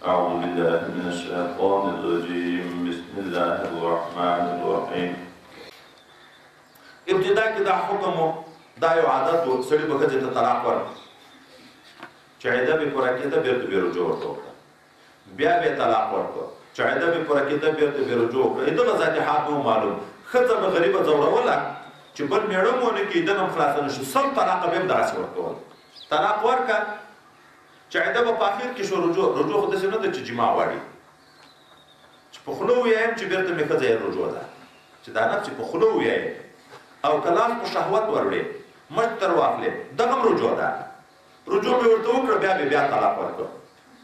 أعوذ بالله من الشيطان الرجيم بسم الله الرحمن الرحيم. ابتدا کې دا حکم دا یو عادت و سړي به ښځې ته طلاق ورکړي چې عده به پوره کېده بېرته بې رجوع ورته وکړه، بیا به یې طلاق ورکړه چې عده به پوره کېده بېرته بې رجوع وکړه. دغه ذاتي حال به معلوم ښځه به غریبه ځوروله چې بل مېړه مو ونه کړي دنه هم خلاصه نه شو، سل طلاقه به هم دغسې ورکول. طلاق ورکړه چې عده به په اخر کې شو رجوع خو داسې نه ده چې جماع غواړي چې په خوله ووایم چې بېرته مې ښځه یې رجوع ده، چې دا نفس چې په خوله ووایم او کلاس په شهوت وروړې مچ تر واخلې دغه هم رجوع ده. رجوع مې ورته وکړه بیا طلاق ورکړه.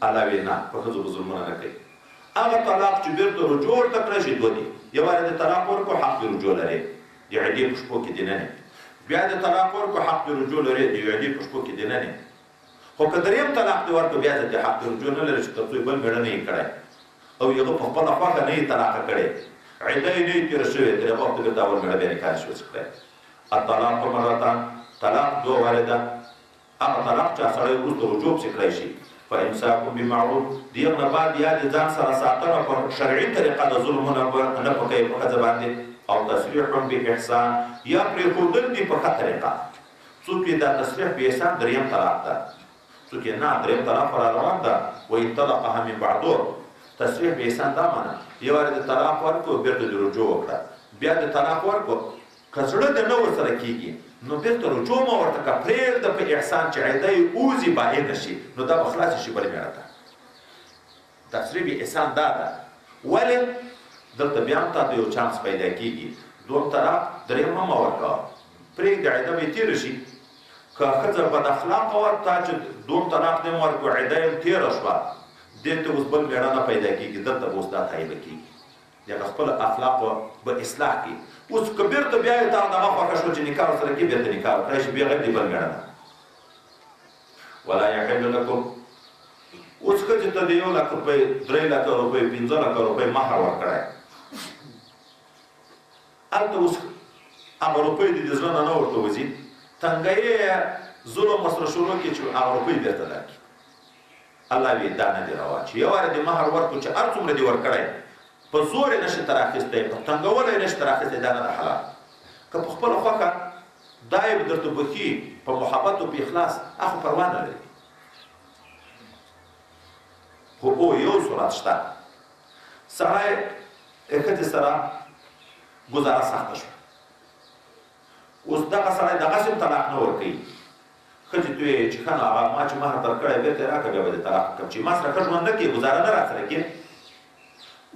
الله ویې نه په ښځو به ظلمونه نه کوي. هغه طلاق چې بېرته رجوع ورته کړی شي دوه دي، یو وارې د طلاق ورکړو حق د رجوع لري د عدې په شپو کې دننه، بیا د طلاق ورکړو حق د رجوع لري د عدې په شپو کې دننه. خو که درېیم طلاق دې ورکړو بیا د حق د رجوع نه لري چې تر څو بل مېړه نه یې کړی او هغه په خپله خوښه نه یې طلاقه کړې، عده یې نه یې تېره شوې، تر هغه وخته بېرته اول مېړه بیا نکاح نشي وڅښلی. الطلاق مرتان، طلاق دوه وارې ده. هغه طلاق چې سړی وروسته رجوع پسې کړی شي فامساک بمعروف، د هغه نه بعد یا د ځان سره ساتنه په شرعي طریقه د ظلمونه نه په کوي په ښځه باندې، او تصریح باحسان یا پرېښودل دي په ښه طریقه. څوک یې دا تصریح باحسان درېیم طلاق ده، څوک یې نه درېیم طلاق را روان ده. وان طلقها من بعدو، تصریح باحسان دا معنی یو وارې د طلاق ورکړو بېرته د رجوع وکړه، بیا د طلاق ورکړو که زړه د نه ورسره کېږي نو بېرته رجوع مه ورته کړه، پرېږده په احسان چې عده یې اوځي بائنه شي نو دا به خلاصې شي بلې مېړه ته. تصریح باحسان دا ده. ولې دلته بیا هم تا ته یو چانس پیدا کېږي، دوم طلاق درېیم هم مه ورکوه، پرېږده عده به یې تېره شي. که ښځه بد اخلاقه وه تا چې دوم طلاق دې هم ورکړو عده یې هم تېره شوه، دې ته اوس بل مېړه نه پیدا کېږي، دلته به اوس دا تایبه کېږي، د هغه خپل اخلاقو به اصلاح کړي. اوس که بېرته بیا یې تا دغه خوښه شوه چې نکاح ورسره کړي بېرته نکاح وکړی شي، بیا غیر دې بل مېړه نه. ولا یحل لکم، اوس ښځې ته د 1 لک روپۍ 3 لکه روپۍ 15 لکه روپۍ مهر ورکړی، هلته اوس هغه روپۍ دې د زړه نه نه ورته وځي، تنګیې ظلم ورسره شروع کړي چې هغه روپۍ بېرته درکړي. الله وی دا نه دي روا چې یو وارې دې مهر ورکړو چې هر څومره دې ورکړی په زور یې نشي تر اخیستی، په تنګولو یې نشي تر اخیستی، دا نه ده حلال. که په خپله خوښه دا یې درته بخي په محبت او په اخلاص هغه پروا نه لري. خو یو صورت شته، سړی ښځې سره ګزاره سخته شوه، اوس دغه سړی دغسې هم طلاق نه ورکوي. ښځې ته ویې چې ښه نو هغه ما چې مهر درکړی بېرته یې راکړه بیا به دې طلاق کړم چې ما سره ښه ژوند نه کوې ګزاره نه راسره کوې.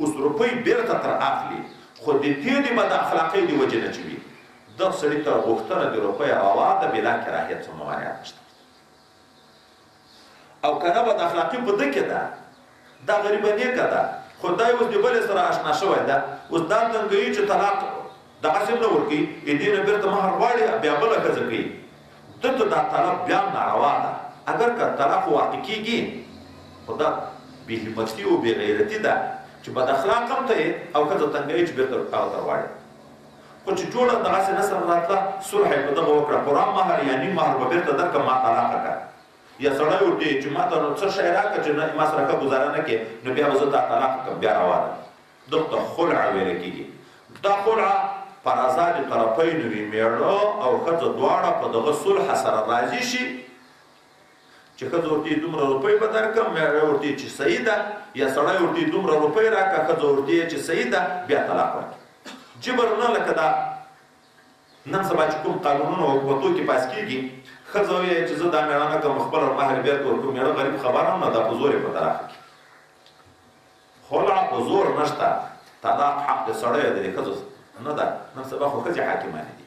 اوس روپۍ بېرته تر اخلي، خو د دې بد اخلاقۍ د وجې نه چې وي دغه سړي ته غوښتنه د روپۍ روا ده بلا کراهیت څه ممانعت نشته. او که نه بد اخلاقي په ده کې ده، دا غریبه نیکه ده، خو دا اوس د بلې سره اشنا شوی ده، اوس دا تنګوي چې طلاق دغسې هم نه ورکوي، دې نه بېرته مهر غواړي بیا بله ښځه کوي، دلته دا طلاق بیا هم ناروا ده. اگر که طلاق واقع کېږي خو دا بېهمتي او بېغیرتي ده چې بد اخلاق هم ته یې او ښځه تنګوي چې بېرته هغه ته غواړي. خو چې جوړه دغسې نه سره راتله صلح یې په دغه وکړه، پوره مهر یا نیم مهر به بېرته درکړه ما طلاقه کړه، یا سړی ورته چې ما ته نو څه شی راکړه چې ما سره ښه ګزاره نه کوې نو بیا به زه تا طلاقه کړم، بیا روا ده. دلته خلع ویله کېږي. دا خلع پر رضا د طرفینو وي، مېړه او ښځه دواړه په دغه صلح سره راضي شي چې ښځه ورته یې دومره روپۍ به درکړم، مېړه ورته یې چې صحیح ده، یا سړی ورته یې دومره روپۍ راکړه، ښځه ورته یې چې صحیح ده، بیا طلاق ورکړي. جبر نه لکه دا نن سبا چې کوم قانونونه حکومتو کې پاس کېږي، ښځه وایي چې زه دا مېړه نه کړم خپله مهر بېرته ورکړم، مېړه غریب خبر هم نه ده، په زور یې په طلاقه کړي. خلع په زور نشته، طلاق حق د سړی دی د ښځو نه ده. نن سبا خو ښځې حاکمانې دي،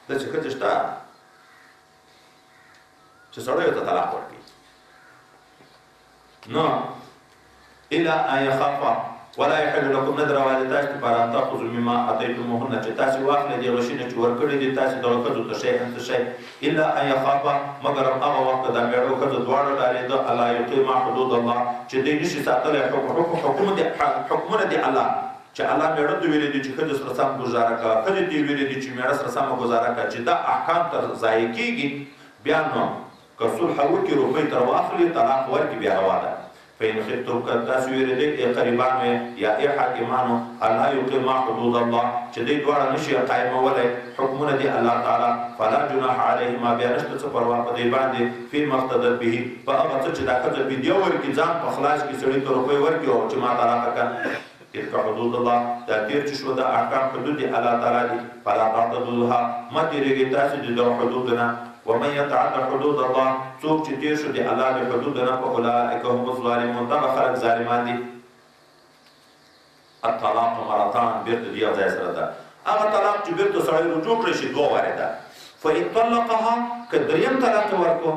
داسې ښځې شته چې سړیو ته طلاق ورکوي. نو الا ان یخافا ولا یحل لکم نه ده روا د تاسو دپاره ان تاخذوا مما اتیتموهن چې تاسې واخلئ د هغه شي نه چې ورکړي دي تاسې دغه ښځو ته شیئا څه شی، الا ان یخافا مګر هغه وخت د مېړه او ښځه دواړه ډارېده الا یقیما حدود الله چې دوی نشي ساتلی حکمونه د الله، چې الله مېړه ته ویلي دي چې ښځې سره سم ګزاره کوه، ښځې ته یې ویلي دي چې مېړه سره سمه ګزاره کوه، چې دا احکام تر ضایع کېږي بیا نو که صلح وکړي روپۍ تر واخلي طلاق ورکړي بیا روا ده فإن خفتم که تاسو ویرېدئ ای قریبانو یا ای حاکمانو الله یقیما حدود الله چې دوی دواړه نشي قایمولی حکمونه دي الله تعالی فلا جناح علیهما بیا نشته څه پروا په دې باندې فیما افتدت به په هغه څه چې دا ښځه فدیه ورکړي ځان په خلاص کړي سړي ته روپۍ ورکړي او چې ما طلاقه کړه تلک حدود الله دا تیر چې شو د احکام حدود دي الله تعالی دي فلا تعتدوها مه تېرېږئ تاسې د دغو حدودو نه ومن يتعد حدود الله څوک چې تیر شو د الله د حدودو نه فاولئک هم الظالمون دغه خلک ظالمان دي الطلاق مرتان بیرته د یو ځای سره ده هغه طلاق چې بیرته سړی رجوع کړی شي دوه وارې ده فإن طلقها که دریم طلاق ورکړو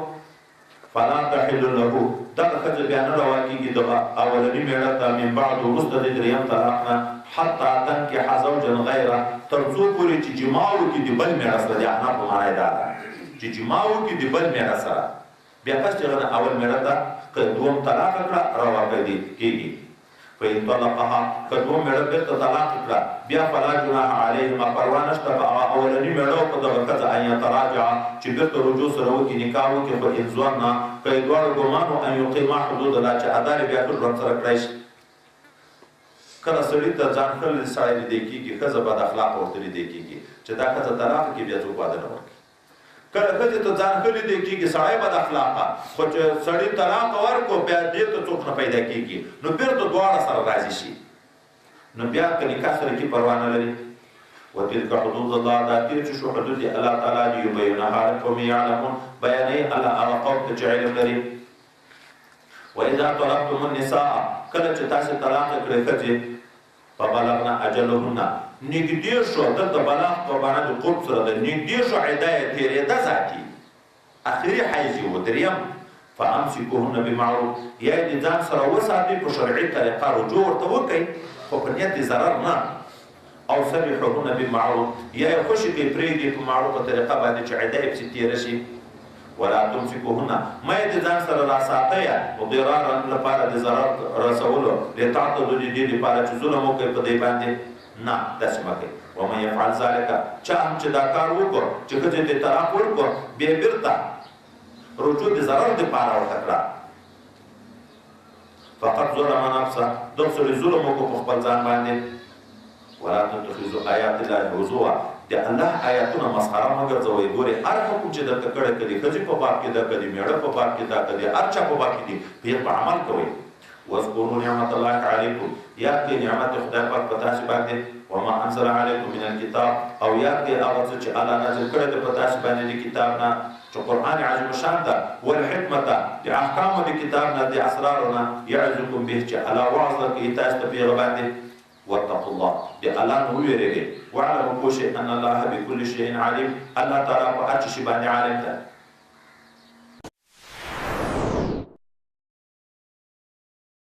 فلا تحل له دغه ښځه بیا نه روا کېږي د اولني مېړه ته من بعد وروسته د دریم طلاق نه حتی تنکح زوجا غیره تر څو پورې چې جما وکړي د بل مېړه سره د احناف په معنی دا ده چې جما وکړي د بل مېړه سره بیا پس چې هغه اول مېړه ته که دوم طلاق کړه روا کېږي فإن طلقها که دوم مېړه بېرته طلاق کړه بیا فلا جناح علیهما پروا نشته په اولني مېړه په دغه ښځه ان یتراجعا چې بېرته رجوع سره وکړي نکاح وکړي فإن ظننا که یې دواړه ګمان و ان یقیما حدود الله چې ادا یې بیا ښه ژوند سره کړی شي کله سړي ته ځان ښه سړی لیدی کېږي ښځه بد اخلاقه ورته لیدی کېږي چې دا ښځه طلاق کړي بیا څوک واده نه ورکړي کله ښځې ته ځان ښه لیدی کېږي سړی بد اخلاقه خو چې سړي طلاق ورکړو بیا دې ته څوک نه پیدا کېږي نو بېرته دواړه سره راضي شي نو بیا که نکاح سره کې پروا نه لري وتلک حدود الله دا تیر چې شو حدود الله تعالی دي یبینها لقوم یعلمون بیانوي الله هغه قوم ته چې علم لري واذا طلقتم النساء کله چې تاسو طلاق کړئ ښځې فبلغن اجلهن نږدې شو دلته بلاغ په معنا د قرب سره ده نږدې شو عده یې تېرېده ذاتي اخري حیض یې و دریم فامسکوهن بمعروف یا یې د ځان سره وساتئ په شرعي طریقه رجوع ورته وکړئ خو په نیت د ضرر نه او سرحوهن بمعروف یا یې خوشي کړئ پرېږدئ په معروفه طریقه باندې چې عده یې پسې تېره شي ولا تمسکوهن ما یې د ځان سره راساتئ ضرارا لپاره د ضرر رسولو لتعتدوا د دې لپاره چې ظلم وکړئ په دې باندې نه داسې مه کوئ ومن یفعل ذلک چا هم چې دا کار وکړو چې ښځې ته طلاق ورکړو بیا بېرته رجوع د ضرر دپاره ورته کړه فقط ظلم نفسه دغه سړي ظلم وکړو په خپل ځان باندې ولا تتخذوا آیات الله هزوا د الله آیاتونه مسخره مه ګرځوئ ګورې هر حکم چې درته کړی که د ښځې په باب کې ده که د مېړه په باب کې ده که د هر چا په باب کې دي په عمل کوئ واذکروا نعمت الله علیکم یاد کړئ نعمت خدای پاک په تاسې باندې وما انزل علیکم من الکتاب او یاد کړئ هغه څه چې الله نازل کړی دی په تاسې باندې د کتاب نه چې قرآن عظیم شان ده والحکمت د احکامو د کتاب نه د اسرارو نه یعظکم به چې الله وعظ درکوي تاسو ته په هغه باندې واتقوا الله د الله نه وویرېږئ واعلموا پوه شئ ان الله بكل شیء علیم الله تعالی په هر څه شي باندې عالم ده